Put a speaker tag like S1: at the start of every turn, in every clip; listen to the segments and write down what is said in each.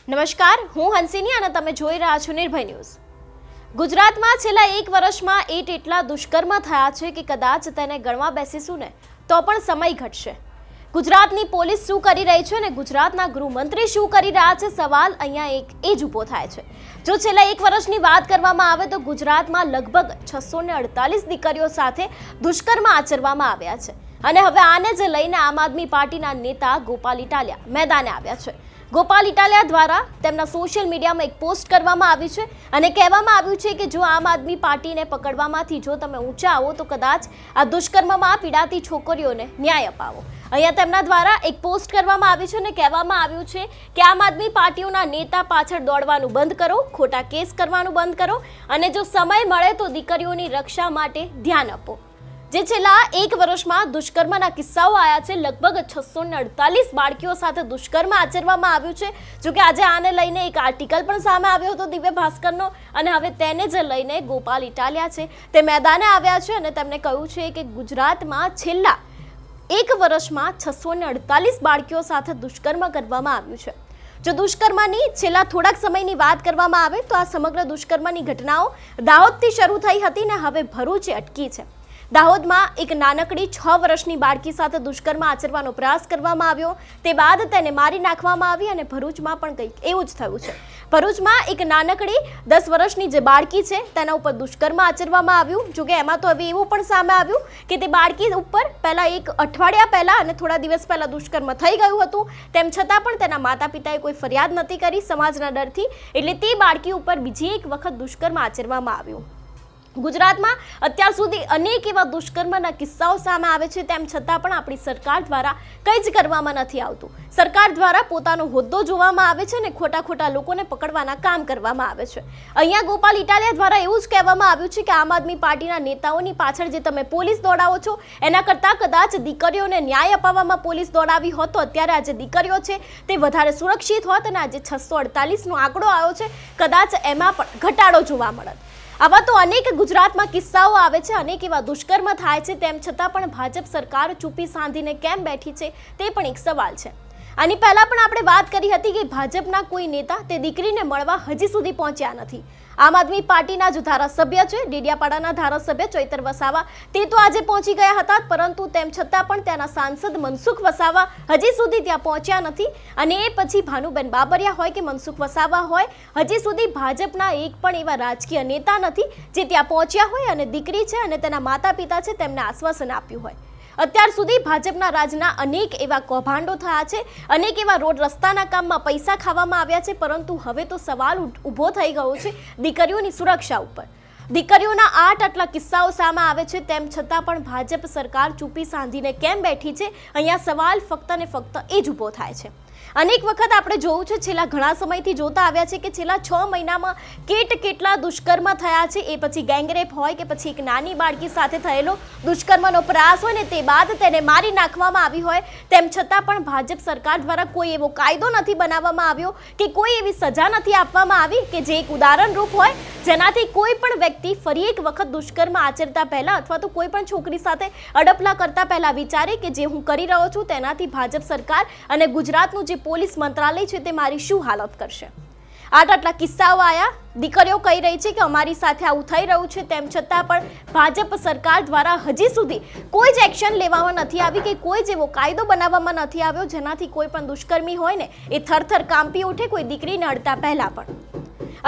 S1: નમસ્કાર, હું હંસિની અને તમે જોઈ રહ્યા છો નિર્ભય ન્યૂઝ। ગુજરાતમાં છેલ્લા 1 વર્ષમાં એટલા દુષ્કર્મ થયા છે કે કદાચ તેને ગણવા બેસીશું ને તો પણ સમય ઘટશે। ગુજરાતની પોલીસ શું કરી રહી છે અને ગુજરાતના ગૃહમંત્રી શું કરી રહ્યા છે, સવાલ અહીંયા એ જ ઊભો થાય છે। જો છેલ્લા 1 વર્ષની વાત કરવામાં આવે તો ગુજરાતમાં લગભગ 648 દીકરીઓ સાથે દુષ્કર્મ આચરવામાં આવ્યા છે અને હવે આને જ લઈને આમ આદમી પાર્ટીના નેતા ગોપાલ ઇટાલિયા મેદાને આવ્યા છે। ગોપાલ ઇટાલિયા દ્વારા તેમના સોશિયલ મીડિયામાં એક પોસ્ટ કરવામાં આવી છે અને કહેવામાં આવ્યું છે કે જો આમ આદમી પાર્ટીને પકડવામાંથી જો તમે ઊંચા આવો તો કદાચ આ દુષ્કર્મમાં પીડાતી છોકરીઓને ન્યાય અપાવો। અહીંયા તેમના દ્વારા એક પોસ્ટ કરવામાં આવી છે અને કહેવામાં આવ્યું છે કે આમ આદમી પાર્ટીઓના નેતા પાછળ દોડવાનું બંધ કરો, ખોટા કેસ કરવાનું બંધ કરો અને જો સમય મળે તો દીકરીઓની રક્ષા માટે ધ્યાન આપો। જે છેલ્લા 1 વર્ષમાં દુષ્કર્મના કિસ્સાઓ આવ્યા છે, લગભગ 648 બાળકીઓ સાથે દુષ્કર્મ આચરવામાં આવ્યું છે। જોકે આજે આને લઈને એક આર્ટિકલ પણ સામે આવ્યો હતો દિવ્ય ભાસ્કરનો અને હવે તેને જ લઈને ગોપાલ ઇટાલિયા છે તે મેદાને આવ્યા છે અને તેમણે કહ્યું છે કે ગુજરાતમાં છેલ્લા 1 વર્ષમાં 648 બાળકીઓ સાથે દુષ્કર્મ કરવામાં આવ્યું છે। જો દુષ્કર્મની છેલ્લા થોડાક સમયની વાત કરવામાં આવે તો આ સમગ્ર દુષ્કર્મની ઘટનાઓ દાહોદથી શરૂ થઈ હતી ને હવે ભરૂચે અટકી છે। દાહોદમાં એક નાનકડી 6 વર્ષની બાળકી સાથે દુષ્કર્મ આચરવાનો પ્રયાસ કરવામાં આવ્યો, તે બાદ તેને મારી નાખવામાં આવી અને ભરૂચમાં પણ કંઈક એવું જ થયું છે। ભરૂચમાં એક નાનકડી 10 વર્ષની જે બાળકી છે તેના ઉપર દુષ્કર્મ આચરવામાં આવ્યું। જોકે એમાં તો હવે એવું પણ સામે આવ્યું કે તે બાળકી ઉપર પહેલા 1 અઠવાડિયા પહેલા અને થોડા દિવસ પહેલા દુષ્કર્મ થઈ ગયું હતું, તેમ છતાં પણ તેના માતા પિતાએ કોઈ ફરિયાદ નથી કરી સમાજના ડરથી, એટલે તે બાળકી ઉપર બીજી એક વખત દુષ્કર્મ આચરવામાં આવ્યું। ગુજરાતમાં અત્યાર સુધી અનેક એવા દુષ્કર્મના કિસ્સાઓ સામે આવે છે, તેમ છતાં પણ આપણી સરકાર દ્વારા કંઈ જ કરવામાં નથી આવતું। સરકાર દ્વારા પોતાનો હોદ્દો જોવામાં આવે છે અને ખોટા લોકોને પકડવાના કામ કરવામાં આવે છે। અહીંયા ગોપાલ ઇટાલિયા દ્વારા એવું જ કહેવામાં આવ્યું છે કે આમ આદમી પાર્ટીના નેતાઓની પાછળ જે તમે પોલીસ દોડાવો છો એના કરતાં કદાચ દીકરીઓને ન્યાય અપાવવામાં પોલીસ દોડાવી હોત તો અત્યારે આ જે દીકરીઓ છે તે વધારે સુરક્ષિત હોત અને આજે 648નો આંકડો આવ્યો છે, કદાચ એમાં પણ ઘટાડો જોવા મળત। આવા તો અનેક ગુજરાતમાં કિસ્સાઓ આવે છે, અનેક એવા દુષ્કર્મ થાય છે, તેમ છતાં પણ ભાજપ સરકાર ચૂપી સાંધીને કેમ બેઠી છે તે પણ એક સવાલ છે। આની પહેલા પણ આપણે વાત કરી હતી કે ભાજપના કોઈ નેતા તે દીકરીને મળવા હજી સુધી પહોંચ્યા નથી। આમ આદમી પાર્ટીના જો ધારાસભ્ય છે, ડેડિયાપાડાના ધારાસભ્ય ચૈતર વસાવા, તે તો આજે પહોંચી ગયા હતા, પરંતુ તેમ છતાં પણ ત્યાંના સાંસદ મનસુખ વસાવા હજી સુધી ત્યાં પહોંચ્યા નથી અને એ પછી ભાનુબેન બાબરિયા હોય કે મનસુખ વસાવા હોય, હજી સુધી ભાજપના એક પણ એવા રાજકીય નેતા નથી જે ત્યાં પહોંચ્યા હોય અને દીકરી છે અને તેના માતા પિતા છે તેમને આશ્વાસન આપ્યું હોય। અત્યાર સુધી ભાજપના રાજના અનેક એવા કૌભાંડો થયા છે, અનેક એવા રોડ રસ્તાના કામમાં પૈસા ખાવામાં આવ્યા છે, પરંતુ હવે તો સવાલ ઊભો થઈ ગયો છે દીકરીઓની સુરક્ષા ઉપર। દીકરીઓના આટલા કિસ્સાઓ સામે આવે છે, તેમ છતાં પણ ભાજપ સરકાર ચૂપી સાંધીને કેમ બેઠી છે, અહીંયા સવાલ ફક્ત ને ફક્ત એ જ ઊભો થાય છે। અનેક વખત આપણે જોયું છે, છેલ્લા ઘણા સમયથી જોતા આવ્યા છે કે છેલ્લા 6 મહિનામાં કેટલા દુષ્કર્મ થયા છે, એ પછી ગેંગરેપ હોય કે પછી એક નાની બાળકી સાથે થયેલો દુષ્કર્મનો પ્રયાસ હોય ને તે બાદ તેને મારી નાખવામાં આવી હોય, તેમ છતાં પણ ભાજપ સરકાર દ્વારા કોઈ એવો કાયદો નથી બનાવવામાં આવ્યો કે કોઈ એવી સજા નથી આપવામાં આવી કે જે એક ઉદાહરણરૂપ હોય, જેનાથી કોઈ પણ વ્યક્તિ ફરી એક વખત દુષ્કર્મ આચરતા પહેલા અથવા તો કોઈ પણ છોકરી સાથે અડપલા કરતા પહેલા વિચારે કે જે હું કરી રહ્યો છું તેનાથી ભાજપ સરકાર અને ગુજરાતનું જે પોલીસ મંત્રાલય છે તે મારી શું હાલત કરશે। આટલા કિસ્સાઓ આયા, દીકરીઓ કહી રહી છે કે અમારી સાથે આવું થઈ રહ્યું છે, તેમ છતાં પણ ભાજપ સરકાર દ્વારા હજી સુધી કોઈ જ એક્શન લેવામાં નથી આવી કે કોઈ જેવો કાયદો બનાવવામાં નથી આવ્યો જેનાથી કોઈ પણ દુષ્કર્મી હોય ને એ થરથર કાંપી ઉઠે કોઈ દીકરીને અડતા પહેલા પણ।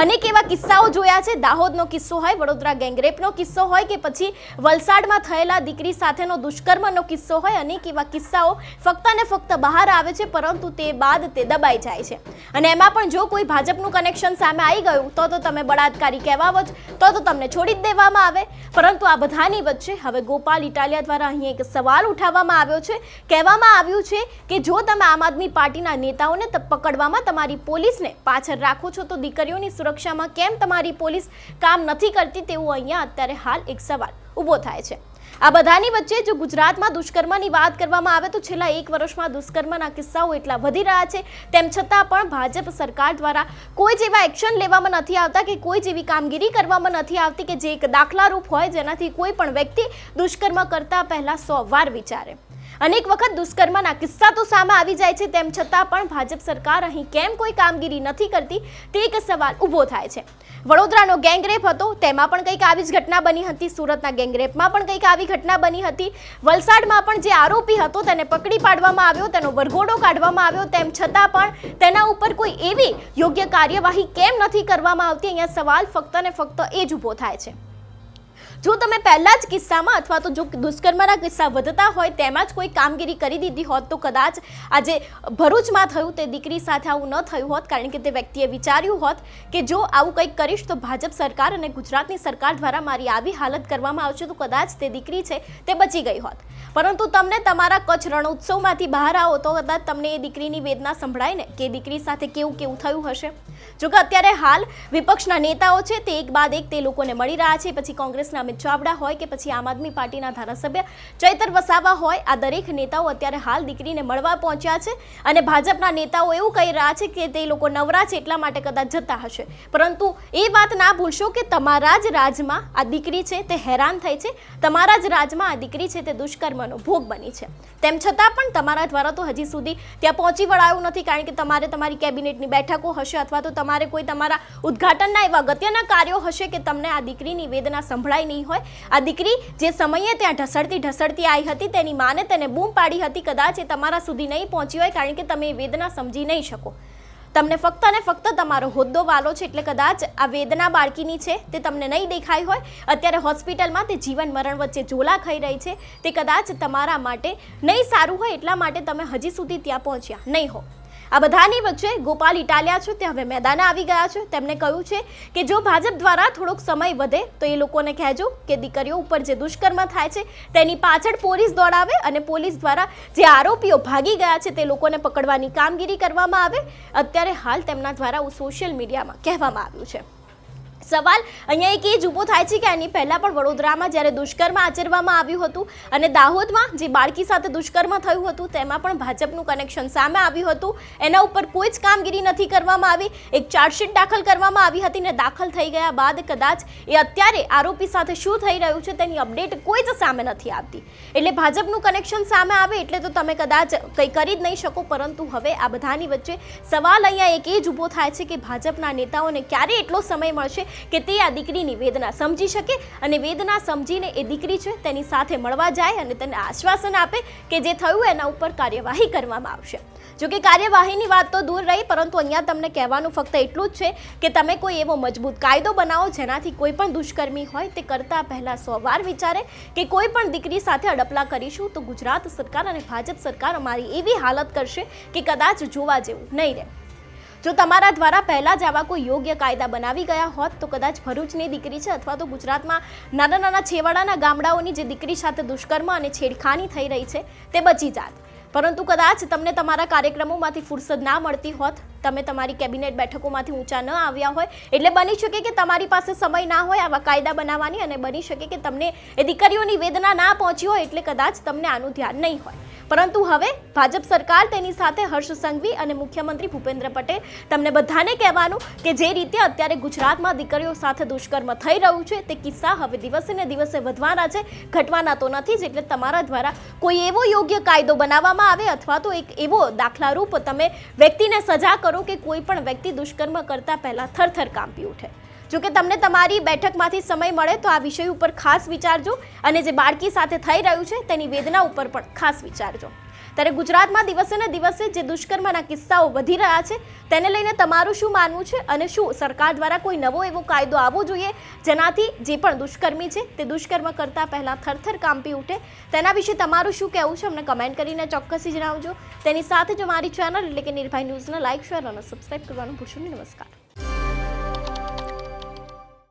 S1: અનેક એવા કિસ્સાઓ જોયા છે, દાહોદનો કિસ્સો હોય, વડોદરા ગેંગરેપનો કિસ્સો હોય કે પછી વલસાડમાં થયેલા દીકરી સાથેનો દુષ્કર્મનો કિસ્સો હોય, અનેક એવા કિસ્સાઓ ફક્ત ને ફક્ત બહાર આવે છે, પરંતુ તે બાદ તે દબાઈ જાય છે અને એમાં પણ જો કોઈ ભાજપનું કનેક્શન સામે આવી ગયું તો તમે બળાત્કારી કહેવાવો જ, તો તમને છોડી જ દેવામાં આવે। પરંતુ આ બધાની વચ્ચે હવે ગોપાલ ઇટાલિયા દ્વારા અહીં એક સવાલ ઉઠાવવામાં આવ્યો છે। કહેવામાં આવ્યું છે કે જો તમે આમ આદમી પાર્ટીના નેતાઓને પકડવામાં તમારી પોલીસને પાછળ રાખો છો તો દીકરીઓની સુરક્ષામાં કેમ તમારી પોલીસ કામ નથી કરતી, તેવું અહીંયા અત્યારે હાલ એક સવાલ ઊભો થાય છે। આ બધાની વચ્ચે જો ગુજરાતમાં દુષ્કર્મની વાત કરવામાં આવે તો છેલ્લા 1 વર્ષમાં દુષ્કર્મના કિસ્સાઓ એટલા વધી રહ્યા છે, તેમ છતાં પણ ભાજપ સરકાર દ્વારા કોઈ જેવા એક્શન લેવામાં નથી આવતા કે કોઈ જેવી કામગીરી કરવામાં નથી આવતી કે જે એક દાખલારૂપ હોય, જેનાથી કોઈ પણ વ્યક્તિ દુષ્કર્મ કરતા પહેલા 100 વાર વિચારે। અનેક વખત દુષ્કર્મના કિસ્સા તો સામે આવી જાય છે, તેમ છતાં પણ ભાજપ સરકાર અહીં કેમ કોઈ કામગીરી નથી કરતી તે એક સવાલ ઊભો થાય છે. વડોદરાનો ગેંગરેપ હતો, તેમાં પણ કંઈક આવી જ ઘટના બની હતી. સુરતના ગેંગરેપમાં પણ કંઈક આવી ઘટના બની હતી. વલસાડમાં પણ જે આરોપી હતો તેને પકડી પાડવામાં આવ્યો, તેનો વરઘોડો કાઢવામાં આવ્યો, તેમ છતાં પણ તેના ઉપર કોઈ એવી યોગ્ય કાર્યવાહી કેમ નથી કરવામાં આવતી? અહીંયા સવાલ ફક્ત ને ફક્ત એ જ ઊભો થાય છે. જો તમે પહેલા જ કિસ્સામાં અથવા તો જો દુષ્કર્મના કિસ્સા વધતા હોય તેમાં જ કોઈ કામગીરી કરી દીધી હોત તો કદાચ આજે ભરૂચમાં થયું તે દીકરી સાથે આવું ન થયું હોત, કારણ કે તે વ્યક્તિએ વિચાર્યું હોત કે જો આવું કંઈક કરીશ તો ભાજપ સરકાર અને ગુજરાતની સરકાર દ્વારા મારી આવી હાલત કરવામાં આવશે તો કદાચ તે દીકરી છે તે બચી ગઈ હોત. પરંતુ તમને તમારા કચ્છ રણોત્સવમાંથી બહાર આવો તો કદાચ તમને એ દીકરીની વેદના સંભળાય ને કે દીકરી સાથે કેવું કેવું થયું હશે. જો કે અત્યારે હાલ વિપક્ષના નેતાઓ છે તે એક બાદ એક તે લોકોને મળી રહ્યા છે. પછી કોંગ્રેસના અમિત ચાવડા હોય કે પછી આમ આદમી પાર્ટીના ધારાસભ્ય ચૈતર વસાવા હોય, આ દરેક નેતાઓ અત્યારે હાલ દીકરીને મળવા પહોંચ્યા છે અને ભાજપના નેતાઓ એવું કહી રહ્યા છે કે તે લોકો નવરા છે એટલા માટે કદાચ જતા હશે. પરંતુ એ વાત ના ભૂલશો કે તમારા જ રાજમાં આ દીકરી છે તે હેરાન થઈ છે, તમારા જ રાજમાં આ દીકરી છે તે દુષ્કર્મનો ભોગ બની છે. તેમ છતાં પણ તમારા દ્વારા તો હજી સુધી ત્યાં પહોંચી વળાયું નથી, કારણ કે તમારે તમારી કેબિનેટની બેઠકો હશે અથવા તો તમારે કોઈ તમારા ઉદ્ઘાટનના એવા અગત્યના કાર્યો હશે કે તમને આ દીકરીની વેદના સંભળાઈ નહીં હોય. આ દીકરી જે સમયે ત્યાં ઢસડતી આવી હતી તેની માને તેને બૂમ પાડી હતી, કદાચ એ તમારા સુધી નહીં પહોંચી હોય કારણ કે તમે એ વેદના સમજી નહીં શકો. તમને ફક્ત અને ફક્ત તમારો હોદ્દો વાલો છે એટલે કદાચ આ વેદના બાળકીની છે તે તમને નહીં દેખાઈ હોય. અત્યારે હોસ્પિટલમાં તે જીવન મરણ વચ્ચે ઝોલા ખાઈ રહી છે, તે કદાચ તમારા માટે નહીં સારું હોય એટલા માટે તમે હજી સુધી ત્યાં પહોંચ્યા નહીં હો. આ બધાની વચ્ચે ગોપાલ ઇટાલિયા છે તે હવે મેદાને આવી ગયા છે. તેમણે કહ્યું છે કે જો ભાજપ દ્વારા થોડોક સમય વધે તો એ લોકોને કહેજો કે દીકરીઓ ઉપર જે દુષ્કર્મ થાય છે તેની પાછળ પોલીસ દોડાવે અને પોલીસ દ્વારા જે આરોપીઓ ભાગી ગયા છે તે લોકોને પકડવાની કામગીરી કરવામાં આવે. અત્યારે હાલ તેમના દ્વારા સોશિયલ મીડિયામાં કહેવામાં આવ્યું છે. સવાલ અહીંયા એક એ જ ઊભો થાય છે કે આની પહેલાં પણ વડોદરામાં જ્યારે દુષ્કર્મ આચરવામાં આવ્યું હતું અને દાહોદમાં જે બાળકી સાથે દુષ્કર્મ થયું હતું તેમાં પણ ભાજપનું કનેક્શન સામે આવ્યું હતું. એના ઉપર કોઈ જ કામગીરી નથી કરવામાં આવી. એક ચાર્જશીટ દાખલ કરવામાં આવી હતી ને દાખલ થઈ ગયા બાદ કદાચ એ અત્યારે આરોપી સાથે શું થઈ રહ્યું છે તેની અપડેટ કોઈ જ સામે નથી આવતી. એટલે ભાજપનું કનેક્શન સામે આવે એટલે તો તમે કદાચ કંઈ કરી જ નહીં શકો. પરંતુ હવે આ બધાની વચ્ચે સવાલ અહીંયા એક એ જ ઊભો થાય છે કે ભાજપના નેતાઓને ક્યારે એટલો સમય મળશે કે તે આ દીકરીની વેદના સમજી શકે અને વેદના સમજીને એ દીકરી છે તેની સાથે મળવા જાય અને તેને આશ્વાસન આપે કે જે થયું એના ઉપર કાર્યવાહી કરવામાં આવશે. જો કે કાર્યવાહીની વાત તો દૂર રહી, પરંતુ અહીંયા તમને કહેવાનું ફક્ત એટલું જ છે કે તમે કોઈ એવો મજબૂત કાયદો બનાવો જેનાથી કોઈ પણ દુષ્કર્મી હોય તે કરતાં પહેલાં 100 વાર વિચારે કે કોઈ પણ દીકરી સાથે અડપલા કરીશું તો ગુજરાત સરકાર અને ભાજપ સરકાર અમારી એવી હાલત કરશે કે કદાચ જોવા જેવું નહીં રહે. જો તમારા દ્વારા પહેલાં જ આવા કોઈ યોગ્ય કાયદા બનાવી ગયા હોત તો કદાચ ભરૂચની દીકરી છે અથવા તો ગુજરાતમાં નાના નાના છેવાડાના ગામડાઓની જે દીકરી સાથે દુષ્કર્મ અને છેડખાની થઈ રહી છે તે બચી જાત. પરંતુ કદાચ તમને તમારા કાર્યક્રમોમાંથી ફુરસદ ના મળતી હોત, તમે તમારી કેબિનેટ બેઠકોમાંથી ઊંચા ન આવ્યા હોય એટલે બની શકે કે તમારી પાસે સમય ના હોય આવા કાયદા બનાવવાની અને બની શકે કે તમને એ દીકરીઓની વેદના ના પહોંચી હોય એટલે કદાચ તમને આનું ધ્યાન નહીં હોય. પરંતુ હવે ભાજપ સરકાર તેની સાથે હર્ષ સંઘવી અને મુખ્યમંત્રી ભૂપેન્દ્ર પટેલ તમને બધાને કહેવાનું કે જે રીતે અત્યારે ગુજરાતમાં દીકરીઓ સાથે દુષ્કર્મ થઈ રહ્યું છે તે કિસ્સા હવે દિવસે ને દિવસે વધવાના છે, ઘટવાના તો નથી જ. એટલે તમારા દ્વારા કોઈ એવો યોગ્ય કાયદો બનાવવામાં આવે અથવા તો એક એવો દાખલારૂપ તમે વ્યક્તિને સજા કરો કે કોઈ પણ વ્યક્તિ દુષ્કર્મ કરતા પહેલા થરથર કાંપી ઉઠે. જો કે તમને તમારી બેઠકમાંથી સમય મળે તો આ વિષય ઉપર ખાસ વિચારજો અને જે બાળકી સાથે થઈ રહ્યું છે તેની વેદના ઉપર પણ ખાસ વિચારજો. ત્યારે ગુજરાતમાં દિવસે ને દિવસે જે દુષ્કર્મના કિસ્સાઓ વધી રહ્યા છે તેને લઈને તમારું શું માનવું છે અને શું સરકાર દ્વારા કોઈ નવો એવો કાયદો આવવો જોઈએ જેનાથી જે પણ દુષ્કર્મી છે તે દુષ્કર્મ કરતાં પહેલાં થરથર કાંપી ઉઠે? તેના વિશે તમારું શું કહેવું છે અમને કમેન્ટ કરીને ચોક્કસથી જણાવજો. તેની સાથે જો મારી ચેનલ એટલે કે નિર્ભય ન્યૂઝને લાઇક, શેર અને સબસ્ક્રાઇબ કરવાનું ભૂલશો નહીં. નમસ્કાર.